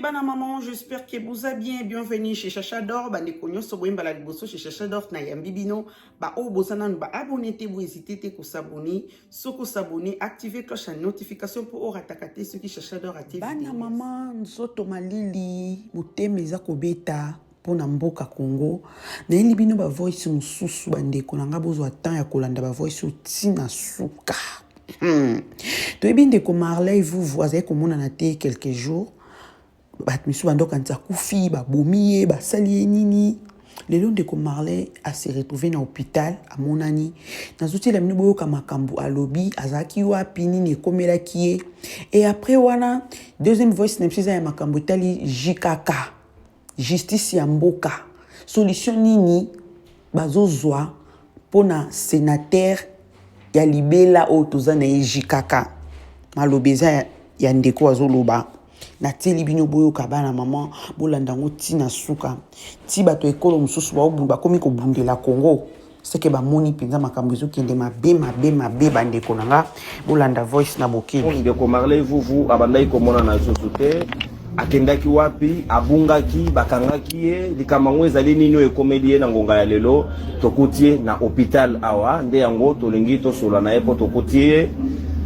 Bana maman, j'espère que vous allez bien. Bienvenue chez Chacha d'Or. Bande konyo so boyemba la liboso chez Chacha d'Or na yambibino. Ba o bosana ba abonner te vous hésitez te ko s'abonner, soko s'abonner, activer cloche de notification pour aura takate ce qui Chacha d'Or a été. Bana maman, nzoto malili, mutemeza kobeta pona mboka Congo. Na yelibino ba voice mususu bande konanga bozo atan ya kolanda ba voice tina suka. To ebinde ko Marley vous voisez comme on en a été quelques jours. Batmisu bandok anza kufi ba bomiye ba salie nini lelo ndeko Marley a se retrouvé na hôpital à monani nazuti la mnibo ka makambu alobi azaki wapi nini komela kie et après wana deuxième voice nepsiza ya makambu tali JKK justice ya mboka solution nini bazozwa pona sénateur ya libela o tozana JKK malobeza ya ndeko azoloba na teli bino boyo kabana maman bolanda ngo tina suka ti bato ekolo mususu ba obumba komi ko bundela Congo c'est que ba moni penza makambo zo kende mabe bande konanga bolanda voice na bokebi ndeko Marley vuvu abandai komona na société akendaki wapi abungaki bakangaki ye likamango ezali nino ekomeli na ngonga ya lelo tokutie na hôpital awa nde yango tolingi to sola na epo tokutie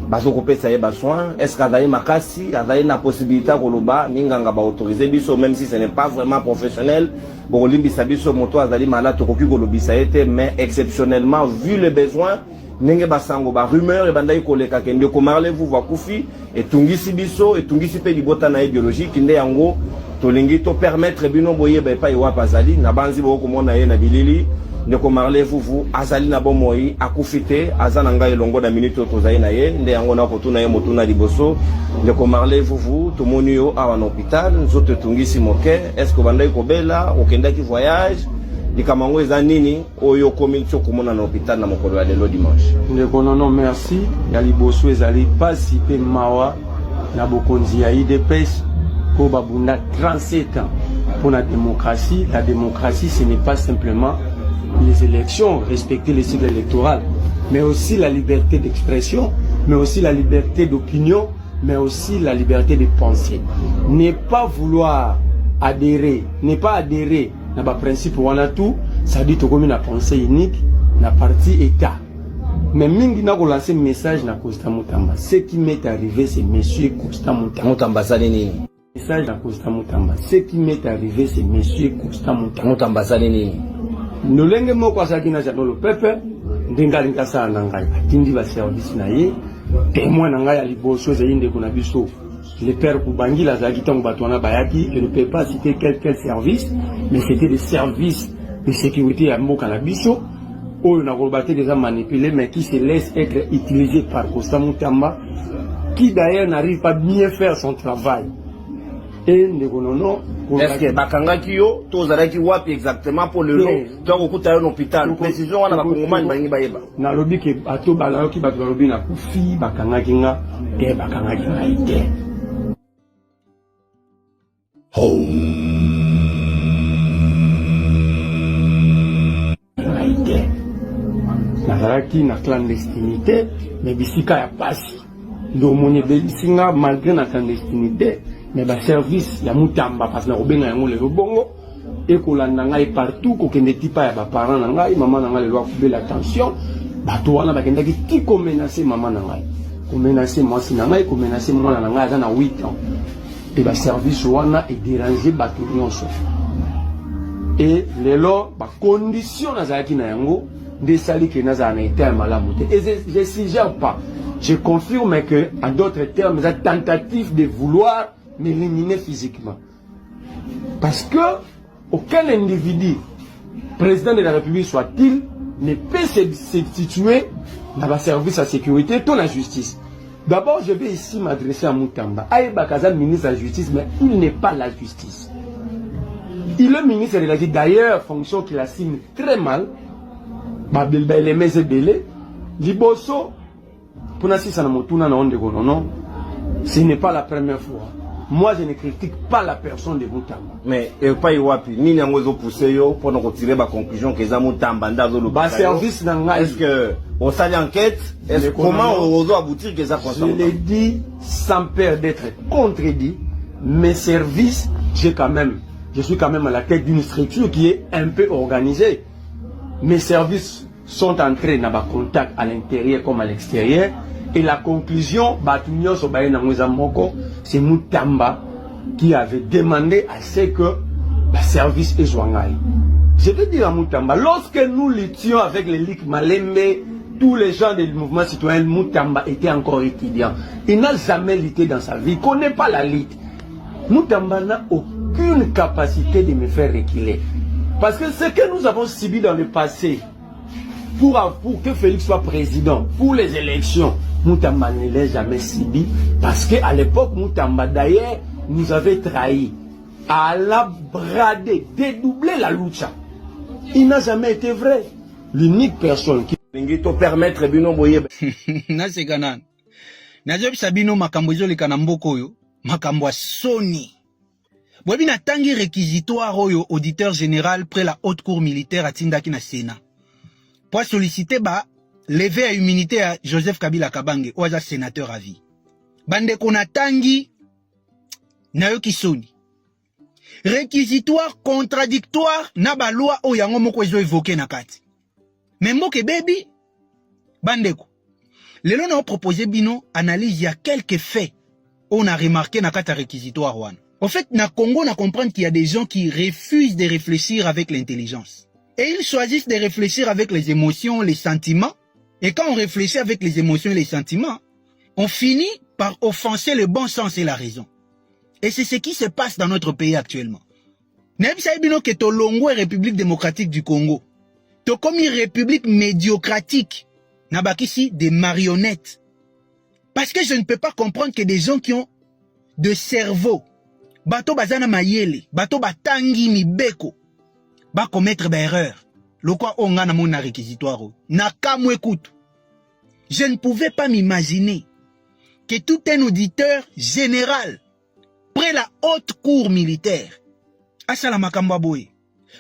bazoko pesa ye ba soin est-ce qu'adaye makasi adaye na possibilité koloba ninganga ba autoriser biso même si ce n'est pas vraiment professionnel bon limbisa biso moto azali malade tokoki kolobisa ete mais exceptionnellement vu les besoins nenge basango ba rumeur e bandai koleka kende ko Marley vous va kufi etungisi biso etungisi pe libota na biologique nde yango tolingi to permettre bino boye ba pa iwa bazali na banzi boko mona ye na bilili ndeko Marley vuvu azali na bomoi akufite azana ngai longo na minute tozali na ye nde yango na kotuna ye motuna liboso ndeko Marley vuvu tomoni yo awa na hôpital nzoto tungisi moke est-ce que bandai kobela okendaki voyage likamango eza nini oyo komi tso komona na hôpital na mokolo ya lelo dimanche ndeko non merci ya liboso ezali pasi pe mawa na bokonzi ya IDPS ko babunda 37 ans pour la démocratie. La démocratie, ce n'est pas simplement les élections, respecter les cycles électoraux, mais aussi la liberté d'expression, mais aussi la liberté d'opinion, mais aussi la liberté de penser. Ne pas vouloir adhérer, ne pas adhérer à un principe où on a tout, ça dit que comme une pensée unique, la partie État. Mais mingi na ko lancer message na Costa Mutamba. Ce qui m'est arrivé, c'est monsieur Costa Mutamba. Mutamba salini. Message na Costa Mutamba. Ce qui m'est arrivé, c'est monsieur Costa Mutamba. Mutamba salini. Nolenge moko asaki na jano le pepe ndengali nkasa na ngai atindi ba service na ye témoin na ngai ya liboso ezinde kuna biso le père kubangila zaki tango batwana bayaki je ne peux pas citer quel service mais c'était des services de sécurité ya mboka na biso oyo na kolobate déjà manipulé mais qui se laisse être utilisé par Costa Mutamba qui d'ailleurs n'arrive pas bien faire son travail. Et non. Est-ce que bakangaki yo tozalaki wapi exactement pour le nom donc okuta yo l'hôpital précision wana bakongomani bangi bayeba na lobi ke bato balayoki bato balobi na kufi bakangaki nga te bakangaki nga ite nazalaki na clandestinité mais bisika ya pasi ndomoni bebisinga malgré na clandestinité mais ba service ya Mutamba parce na obenga yango le bongo et kolanda ngai partout ko kende tipa ya ba parents na ngai maman na ngai le doit couper l'attention bato wana bakendaki ti ko menacer maman na ngai ko menacer moi si na ngai ko menacer mwana na ngai na 8 ans et ba service wana est dérangé bato nyonso et lelo ba condition na zaki na yango de sali que na za na été malamu te et je suggère pas je confirme que en d'autres termes la tentative de vouloir m'éliminer physiquement. Parce que aucun individu, président de la République soit-il, ne peut se situer dans le service à sécurité, dans la justice. D'abord, je vais ici m'adresser à Mutamba. Aïe Bakaza, ministre de la justice, mais il n'est pas la justice. Il est ministre de la justice, d'ailleurs, fonction qu'il assigne très mal. Liboso, pour ce n'est pas la première fois. Moi, je ne critique pas la personne de Mutamba. Mais pas wapi ni nango zo pousser yo pour nous retirer la conclusion que za Mutamba ndazo lo. Ba service nanga est-ce que On s'allie enquête. Est-ce comment on doit aboutir que ça je l'ai dit sans peur d'être contredit. Mes services, je suis quand même à la tête d'une structure qui est un peu organisée. Mes services sont entrés dans le contact à l'intérieur comme à l'extérieur. Et la conclusion, c'est Moutamba qui avait demandé à ce que le service est joignable. Je veux dire à Moutamba, lorsque nous luttions avec les Ligue Malembe, tous les gens du mouvement citoyen, Moutamba était encore étudiant. Il n'a jamais lutté dans sa vie, il ne connaît pas la lutte. Moutamba n'a aucune capacité de me faire reculer. Parce que ce que nous avons subi dans le passé, pour que Félix soit président, pour les élections, Moutamba ne l'a jamais subi. Parce qu'à l'époque, Moutamba d'ailleurs nous avait trahi. À la brader, dédoubler la lucha. Il n'a jamais été vrai. L'unique personne qui peut permettre Bino Boye. Nase kanan. Nazobi sabino makambo ezoleka na mboka oyo, makambo soni. Bobi na tangi réquisitoire oyo auditeur général près la haute cour militaire atindaki na Sénat. Pour solliciter lever à immunité à Joseph Kabila Kabange, oaza sénateur à vie. Bande kona tangi nayoki soni. Réquisitoire contradictoire na ba loi o yango moko ezo évoqué na kati. Mais mboke baby bandeko. Lelo na proposé bino analyse ya quelques faits on a remarqué na kati réquisitoire wana. En fait, na Congo, on a comprendre qu'il y a des gens qui refusent de réfléchir avec l'intelligence. Et ils choisissent de réfléchir avec les émotions, les sentiments. Et quand on réfléchit avec les émotions et les sentiments, on finit par offenser le bon sens et la raison. Et c'est ce qui se passe dans notre pays actuellement. N'est-ce pas que Tolongo est République démocratique du Congo? To comme une république médiocratique. Nabakisi des marionnettes. Parce que je ne peux pas comprendre que des gens qui ont de cerveau, bato bazana mayele, bato batangi mibeko, ba commettre ba erreur. Lokwa onga na mona réquisitoire. Na kamwe kutu. Je ne pouvais pas m'imaginer que tout un auditeur général près la haute cour militaire, Asala Makamba Boye,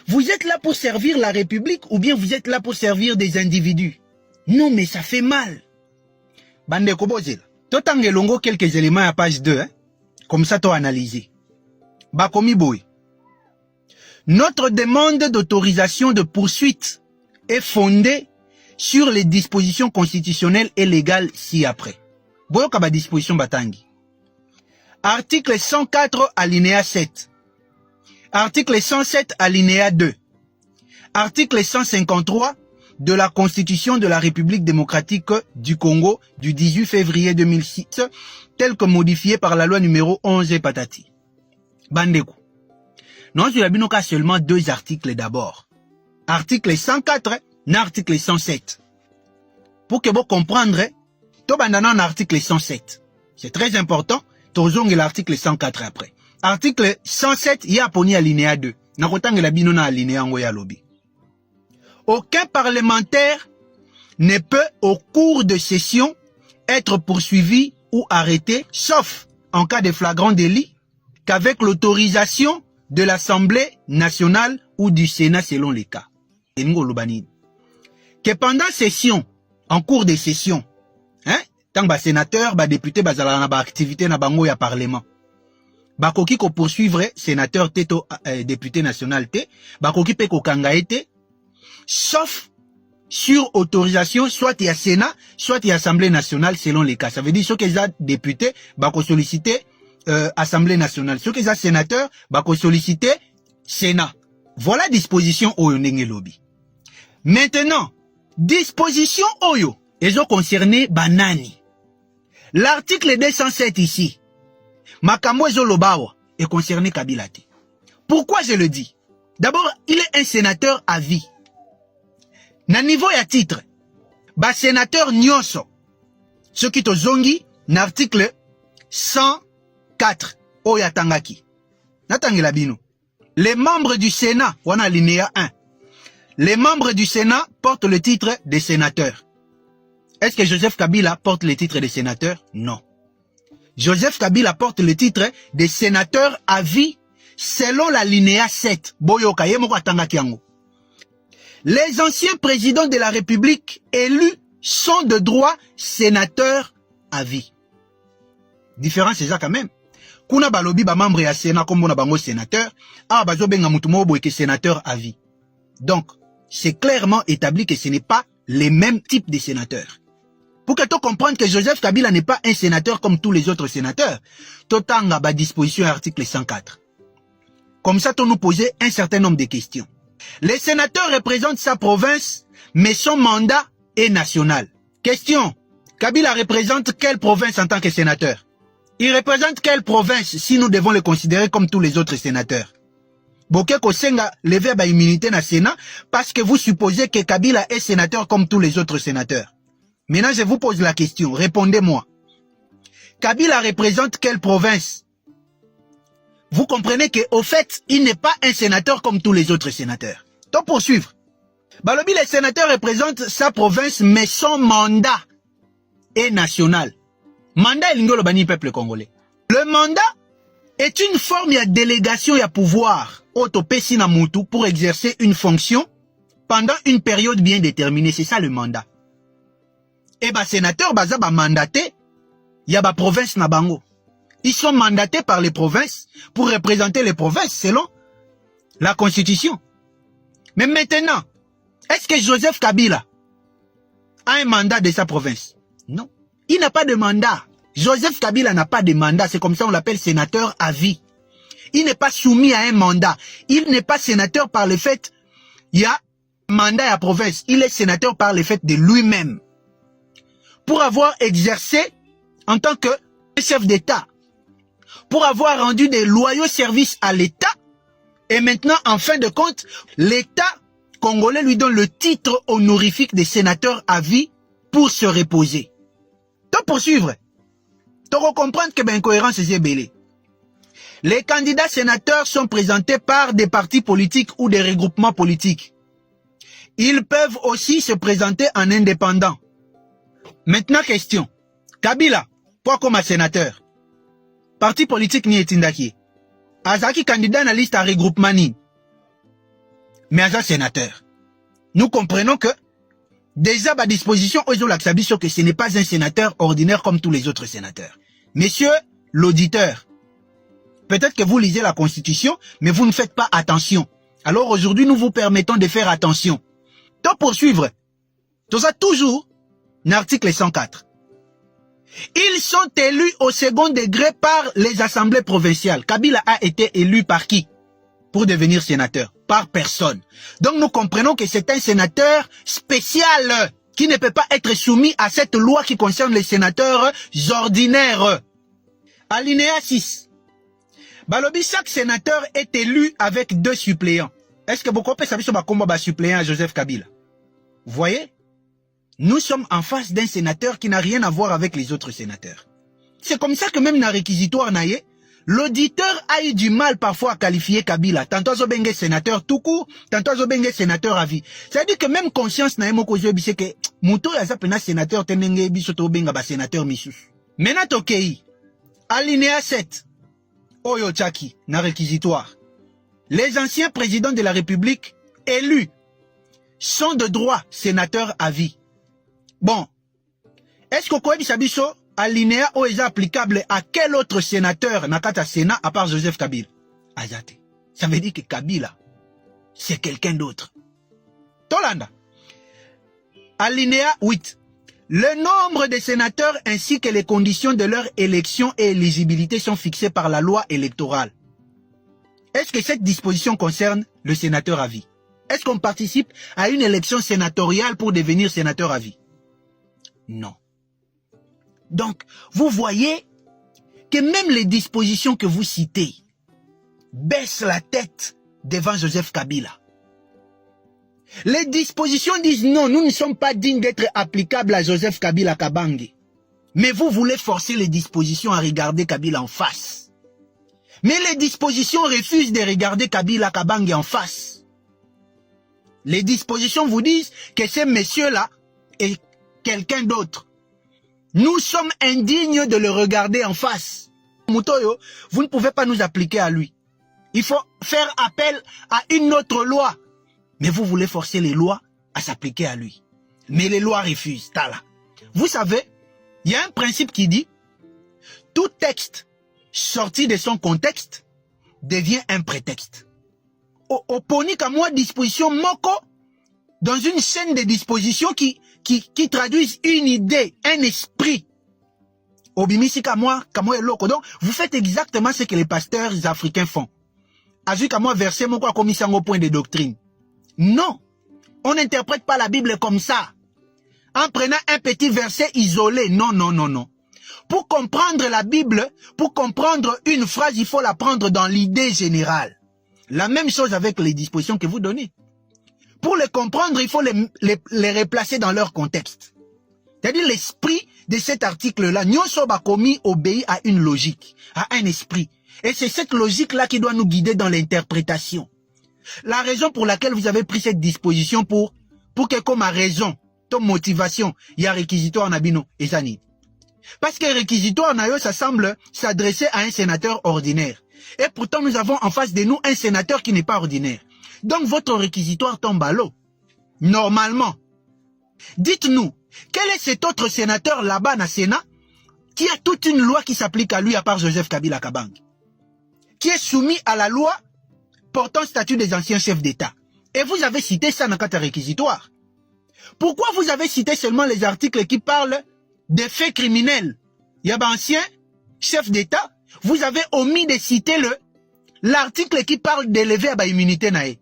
vous êtes là pour servir la République ou bien vous êtes là pour servir des individus? Non, mais ça fait mal. Bande Kobozela. Totange longo quelques éléments à page 2, hein? Comme ça, tu as analysé. Bakomi Boye. Notre demande d'autorisation de poursuite est fondée sur les dispositions constitutionnelles et légales ci-après. Boyoka ba disposition batangi. Article 104 alinéa 7. Article 107 alinéa 2. Article 153 de la Constitution de la République démocratique du Congo du 18 février 2006, tel que modifié par la loi numéro 11 et patati. Bandeko. Non, je n'ai seulement deux articles d'abord. Article 104 et article 107. Pour que vous compreniez, tout bandana en article 107. C'est très important. Tozong l'article 104 après. Article 107, il y a poni alinéa 2. Nakotang la binona alinéa ngoya lobby. Aucun parlementaire ne peut, au cours de session, être poursuivi ou arrêté, sauf en cas de flagrant délit, qu'avec l'autorisation de l'Assemblée nationale ou du Sénat selon les cas. Que pendant session, en cours de session, hein, tant ba sénateur, ba député, ba zala ba activité na bango ya parlement. Ba koki ko poursuivre sénateur teto député national te, ba koki pe ko kanga ete, sauf sur autorisation, soit il y a Sénat, soit il y a Assemblée nationale selon les cas. Ça veut dire ceux qui sont députés, bah qu'on solliciter Assemblée nationale. Ceux qui sont sénateurs, bah qu'on solliciter Sénat. Voilà disposition Oyo Ndenge Lobby. Maintenant, disposition Oyo, ils ont concerné Banani. L'article 207 ici, Makambo Zolobawa, est concerné Kabila te. Pourquoi je le dis? D'abord, il est un sénateur à vie. Na niveau ya titre, ba sénateur nyonso, ce qui to zongi, n'article 104, oya tangaki. Natangela bino. Les membres du Sénat, wana alinéa 1. Les membres du Sénat portent le titre de sénateur. Est-ce que Joseph Kabila porte le titre de sénateur? Non. Joseph Kabila porte le titre de sénateur à vie selon l'alinéa 7. Boyoka, yemoko atangaki yango. Les anciens présidents de la République élus sont de droit sénateurs à vie. Différence c'est ça quand même. Kuna balobi ba membre ya Sénat comme na bango sénateur, ah bazo benga mutu mo boy que sénateur à vie. Donc, c'est clairement établi que ce n'est pas les mêmes types de sénateurs. Pour que tu comprennes que Joseph Kabila n'est pas un sénateur comme tous les autres sénateurs, totanga ba disposition article 104. Comme ça, tu nous posais un certain nombre de questions. Les sénateurs représentent sa province, mais son mandat est national. Question. Kabila représente quelle province en tant que sénateur? Il représente quelle province si nous devons le considérer comme tous les autres sénateurs? Boke Kosenga levé à immunité na Sénat parce que vous supposez que Kabila est sénateur comme tous les autres sénateurs. Maintenant, je vous pose la question. Répondez-moi. Kabila représente quelle province? Vous comprenez qu'au fait, il n'est pas un sénateur comme tous les autres sénateurs. Donc, poursuivre. Balobi, les sénateurs représentent sa province, mais son mandat est national. Mandat est l'ingolo bani peuple congolais. Le mandat est une forme de délégation et pouvoir autopesi na mutu pour exercer une fonction pendant une période bien déterminée. C'est ça le mandat. Et bah sénateur baza ba mandaté, y a ba province na bango. Ils sont mandatés par les provinces pour représenter les provinces selon la constitution. Mais maintenant, est-ce que Joseph Kabila a un mandat de sa province? Non. Il n'a pas de mandat. Joseph Kabila n'a pas de mandat. C'est comme ça on l'appelle sénateur à vie. Il n'est pas soumis à un mandat. Il n'est pas sénateur par le fait il y a mandat à la province. Il est sénateur par le fait de lui-même. Pour avoir exercé en tant que chef d'État, pour avoir rendu des loyaux services à l'État, et maintenant, en fin de compte, l'État congolais lui donne le titre honorifique de sénateur à vie pour se reposer. Donc, poursuivre, tu comprendre que l'incohérence est belée. Les candidats sénateurs sont présentés par des partis politiques ou des regroupements politiques. Ils peuvent aussi se présenter en indépendant. Maintenant, question. Kabila, quoi comme sénateur? Parti politique ni etindaki. Azaki candidat na liste à regroupement ni. Mais Aza sénateur. Nous comprenons que déjà à disposition aux laxabiso que ce n'est pas un sénateur ordinaire comme tous les autres sénateurs. Messieurs l'auditeur, peut-être que vous lisez la Constitution, mais vous ne faites pas attention. Alors aujourd'hui, nous vous permettons de faire attention. Donc poursuivre, tout ça toujours, l'article 104. Ils sont élus au second degré par les assemblées provinciales. Kabila a été élu par qui? Pour devenir sénateur? Par personne. Donc nous comprenons que c'est un sénateur spécial qui ne peut pas être soumis à cette loi qui concerne les sénateurs ordinaires. Alinéa 6. Balobi, chaque sénateur est élu avec 2 suppléants. Est-ce que vous comprenez ça? Combat suppléant à Joseph Kabila. Vous voyez? Nous sommes en face d'un sénateur qui n'a rien à voir avec les autres sénateurs. C'est comme ça que même dans le réquisitoire naïe, l'auditeur a eu du mal parfois à qualifier Kabila. Tantôt Zobenge sénateur tout court, tantôt Zobenge sénateur à vie. C'est-à-dire que même conscience naïe moko zobi c'est que Mouto ya zapena sénateur tenenge bisoto benga ba sénateur misus. Maintenant tokei, alinéa 7, Oyo Chaki, na réquisitoire. Les anciens présidents de la République élus sont de droit sénateurs à vie. Bon, est-ce que Koebi Sabiso, alinéa ou est applicable à quel autre sénateur Nakata Sénat à part Joseph Kabila? Azate. Ça veut dire que Kabila, c'est quelqu'un d'autre. Tolanda. Alinéa 8. Le nombre de sénateurs ainsi que les conditions de leur élection et éligibilité sont fixées par la loi électorale. Est-ce que cette disposition concerne le sénateur à vie? Est-ce qu'on participe à une élection sénatoriale pour devenir sénateur à vie? Non. Donc, vous voyez que même les dispositions que vous citez baissent la tête devant Joseph Kabila. Les dispositions disent non, nous ne sommes pas dignes d'être applicables à Joseph Kabila Kabange. Mais vous voulez forcer les dispositions à regarder Kabila en face. Mais les dispositions refusent de regarder Kabila Kabange en face. Les dispositions vous disent que ce monsieur-là est quelqu'un d'autre. Nous sommes indignes de le regarder en face. Mutoyo, vous ne pouvez pas nous appliquer à lui. Il faut faire appel à une autre loi. Mais vous voulez forcer les lois à s'appliquer à lui. Mais les lois refusent. Tala. Vous savez, il y a un principe qui dit tout texte sorti de son contexte devient un prétexte. Oponi comme moi disposition moko dans une chaîne de dispositions qui traduisent une idée, un esprit. Obimisi kamwa eloko. Donc, vous faites exactement ce que les pasteurs africains font. Azu kamwa verset moko a commis au point de doctrine. Non. On n'interprète pas la Bible comme ça. En prenant un petit verset isolé. Non, non, non, non. Pour comprendre la Bible, pour comprendre une phrase, il faut la prendre dans l'idée générale. La même chose avec les dispositions que vous donnez. Pour les comprendre, il faut les replacer dans leur contexte. C'est-à-dire l'esprit de cet article-là, Nyonso Bakomi obéit à une logique, à un esprit. Et c'est cette logique-là qui doit nous guider dans l'interprétation. La raison pour laquelle vous avez pris cette disposition pour que comme à raison, ton motivation, il y a réquisitoire en abino et zanid. Parce que réquisitoire en ça semble s'adresser à un sénateur ordinaire. Et pourtant nous avons en face de nous un sénateur qui n'est pas ordinaire. Donc votre réquisitoire tombe à l'eau. Normalement. Dites-nous, quel est cet autre sénateur là-bas dans le Sénat qui a toute une loi qui s'applique à lui à part Joseph Kabila Kabang, qui est soumis à la loi portant statut des anciens chefs d'État. Et vous avez cité ça dans le réquisitoire. Pourquoi vous avez cité seulement les articles qui parlent des faits criminels? Il y a un ancien chef d'État. Vous avez omis de citer l'article qui parle d'élever à l'immunité nae.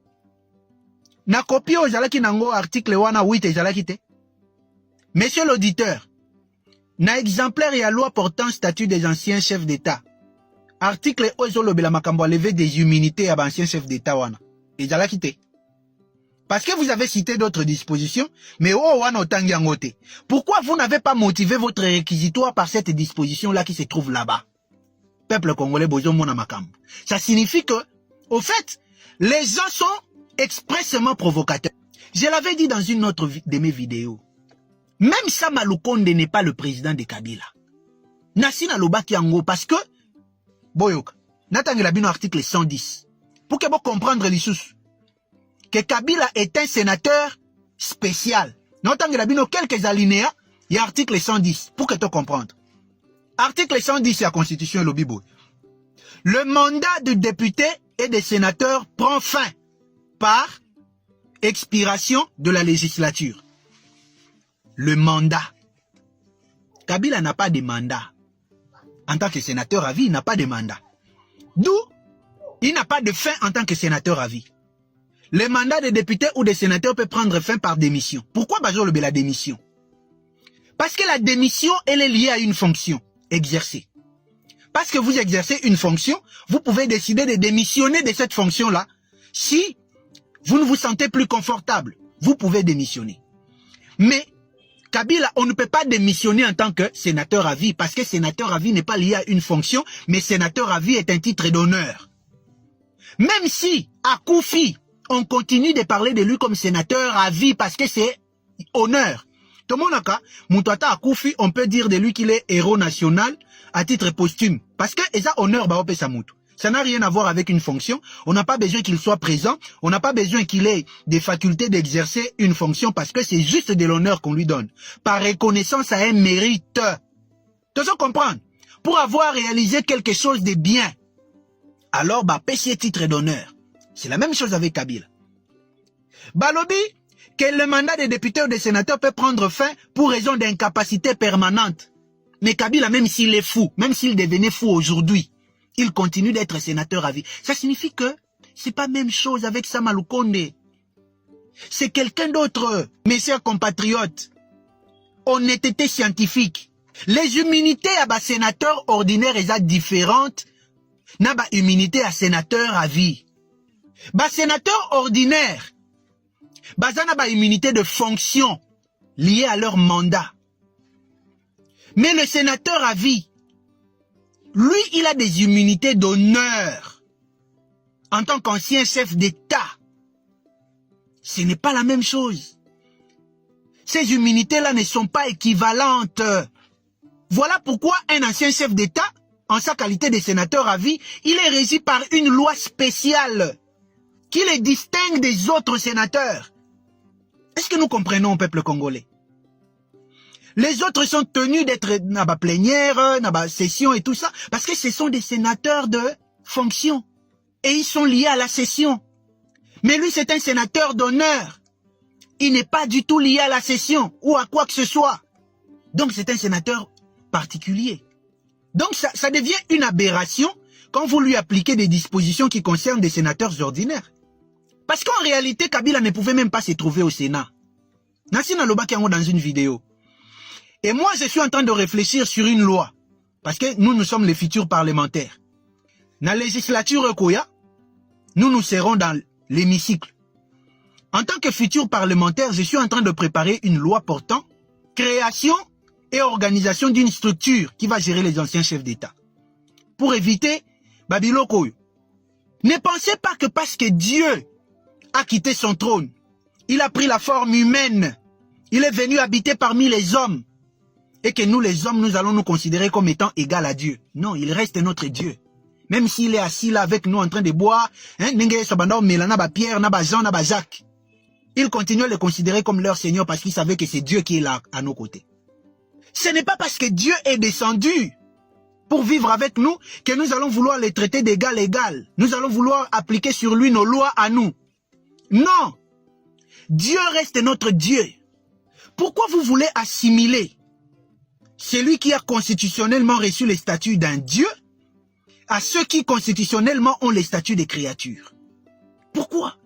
Na copie aux alaki nango article 8 et alaki te. Monsieur l'auditeur, na exemplaire et à loi portant statut des anciens chefs d'État. Article Ozolo Bela Makambo lever des immunités à l'ancien chef d'État wana. Et alaki te. Parce que vous avez cité d'autres dispositions, mais pourquoi vous n'avez pas motivé votre réquisitoire par cette disposition-là qui se trouve là-bas? Peuple congolais, bozo mona makam. Ça signifie que, au fait, les gens sont expressément provocateurs. Je l'avais dit dans une autre de mes vidéos. Même Sama Lukonde n'est pas le président de Kabila. Nassina Lobaki Ango, parce que, Boyoka, Natangela Bino article 110. Pour que vous comprendre les choses. Que Kabila est un sénateur spécial. Natangela Bino quelques alinéas, il y a article 110. Pour que tu comprennes. Article 110 de la Constitution Lobibo. Le mandat de député et de sénateur prend fin par expiration de la législature. Le mandat. Kabila n'a pas de mandat. En tant que sénateur à vie, il n'a pas de mandat. D'où il n'a pas de fin en tant que sénateur à vie. Le mandat de député ou de sénateur peut prendre fin par démission. Pourquoi Bajo le la démission? Parce que la démission, elle est liée à une fonction exercée. Parce que vous exercez une fonction, vous pouvez décider de démissionner de cette fonction-là. Si vous ne vous sentez plus confortable, vous pouvez démissionner. Mais Kabila, on ne peut pas démissionner en tant que sénateur à vie, parce que sénateur à vie n'est pas lié à une fonction, mais sénateur à vie est un titre d'honneur. Même si, à Koufi, on continue de parler de lui comme sénateur à vie, parce que c'est honneur. Tout le monde Moutouata à Koufi, on peut dire de lui qu'il est héros national à titre posthume. Parce que ça honneur, ça n'a rien à voir avec une fonction. On n'a pas besoin qu'il soit présent. On n'a pas besoin qu'il ait des facultés d'exercer une fonction parce que c'est juste de l'honneur qu'on lui donne. Par reconnaissance à un mérite. Tu sais comprendre? Pour avoir réalisé quelque chose de bien. Alors, pêcher titre d'honneur. C'est la même chose avec Kabila. Balobi, que le mandat des députés ou des sénateurs peut prendre fin pour raison d'incapacité permanente. Mais Kabila, même s'il est fou, même s'il devenait fou aujourd'hui, il continue d'être sénateur à vie. Ça signifie que c'est pas la même chose avec Sama Lukonde. C'est quelqu'un d'autre, mes chers compatriotes. Honnêteté scientifique. Les immunités à sénateur ordinaire sont différentes na immunité à sénateur à vie. Sénateur ordinaire, na immunité de fonction liée à leur mandat. Mais le sénateur à vie, lui, il a des immunités d'honneur. En tant qu'ancien chef d'État, ce n'est pas la même chose. Ces immunités-là ne sont pas équivalentes. Voilà pourquoi un ancien chef d'État, en sa qualité de sénateur à vie, il est régi par une loi spéciale qui les distingue des autres sénateurs. Est-ce que nous comprenons, peuple congolais? Les autres sont tenus d'être dans la plénière, dans la session et tout ça, parce que ce sont des sénateurs de fonction. Et ils sont liés à la session. Mais lui, c'est un sénateur d'honneur. Il n'est pas du tout lié à la session ou à quoi que ce soit. Donc, c'est un sénateur particulier. Donc, ça devient une aberration quand vous lui appliquez des dispositions qui concernent des sénateurs ordinaires. Parce qu'en réalité, Kabila ne pouvait même pas se trouver au Sénat. Nassina Lobaki Yango dans une vidéo. Et moi, je suis en train de réfléchir sur une loi. Parce que nous sommes les futurs parlementaires. Dans la législature Koya, nous serons dans l'hémicycle. En tant que futur parlementaire, je suis en train de préparer une loi portant création et organisation d'une structure qui va gérer les anciens chefs d'État. Pour éviter Babilo Koyo. Ne pensez pas que parce que Dieu a quitté son trône, il a pris la forme humaine, il est venu habiter parmi les hommes, et que nous les hommes, nous allons nous considérer comme étant égaux à Dieu. Non, il reste notre Dieu. Même s'il est assis là avec nous en train de boire, Pierre, Jean, Jacques, il continue à les considérer comme leur Seigneur parce qu'il savait que c'est Dieu qui est là à nos côtés. Ce n'est pas parce que Dieu est descendu pour vivre avec nous que nous allons vouloir les traiter d'égal à égal. Nous allons vouloir appliquer sur lui nos lois à nous. Non! Dieu reste notre Dieu. Pourquoi vous voulez assimiler celui qui a constitutionnellement reçu les statuts d'un Dieu à ceux qui constitutionnellement ont les statuts des créatures? Pourquoi?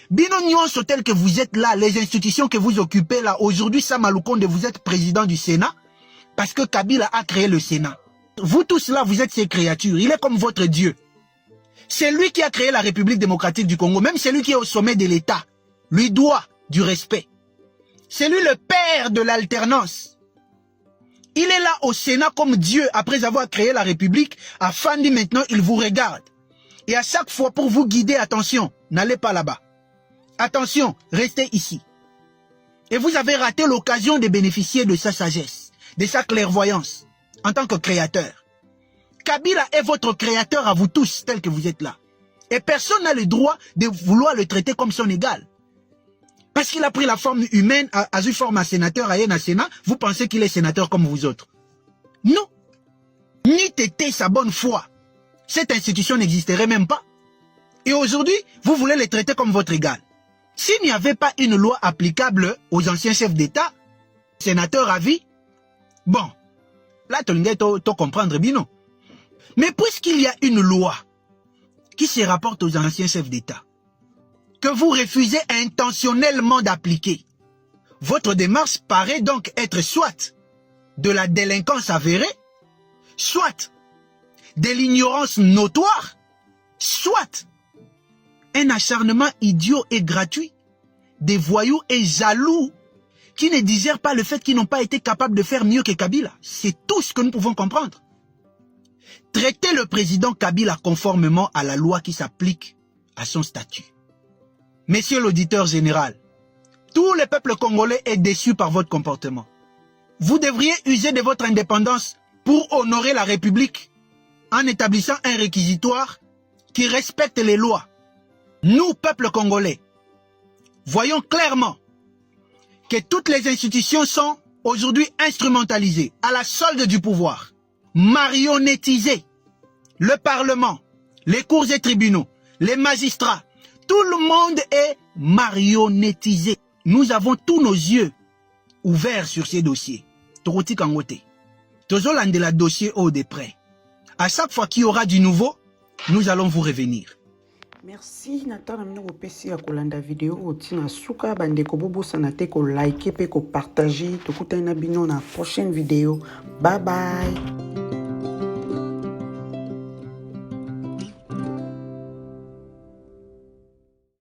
Bino nyonso tel que vous êtes là, les institutions que vous occupez là, aujourd'hui, Sama Lukonde, vous êtes président du Sénat parce que Kabila a créé le Sénat. Vous tous là, vous êtes ces créatures. Il est comme votre Dieu. C'est lui qui a créé la République démocratique du Congo. Même celui qui est au sommet de l'État lui doit du respect. C'est lui le père de l'alternance. Il est là au Sénat comme Dieu après avoir créé la République. Afin de maintenant, il vous regarde. Et à chaque fois pour vous guider, attention, n'allez pas là-bas. Attention, restez ici. Et vous avez raté l'occasion de bénéficier de sa sagesse, de sa clairvoyance, en tant que créateur. Kabila est votre créateur à vous tous, tel que vous êtes là. Et personne n'a le droit de vouloir le traiter comme son égal. Parce qu'il a pris la forme humaine, a eu forme à sénateur, à un Sénat, vous pensez qu'il est sénateur comme vous autres. Non. Ni tété sa bonne foi. Cette institution n'existerait même pas. Et aujourd'hui, vous voulez les traiter comme votre égal. S'il n'y avait pas une loi applicable aux anciens chefs d'État, sénateurs à vie, bon, là, tu dois comprendre bien, non. Mais puisqu'il y a une loi qui se rapporte aux anciens chefs d'État, que vous refusez intentionnellement d'appliquer, votre démarche paraît donc être soit de la délinquance avérée, soit de l'ignorance notoire, soit un acharnement idiot et gratuit des voyous et jaloux qui ne digèrent pas le fait qu'ils n'ont pas été capables de faire mieux que Kabila. C'est tout ce que nous pouvons comprendre. Traitez le président Kabila conformément à la loi qui s'applique à son statut. Monsieur l'auditeur général, tout le peuple congolais est déçu par votre comportement. Vous devriez user de votre indépendance pour honorer la République en établissant un réquisitoire qui respecte les lois. Nous, peuple congolais, voyons clairement que toutes les institutions sont aujourd'hui instrumentalisées à la solde du pouvoir, marionnettisées. Le Parlement, les cours et tribunaux, les magistrats, tout le monde est marionnettisé. Nous avons tous nos yeux ouverts sur ces dossiers. Toroti Kangote. Tozolande la dossier haut de près. À chaque fois qu'il y aura du nouveau, nous allons vous revenir. Merci Nathan na mino pesi ya kolanda vidéo otina suka bande ko bobo sanate ko like pe ko partager to kutana bino na prochaine vidéo. Bye bye.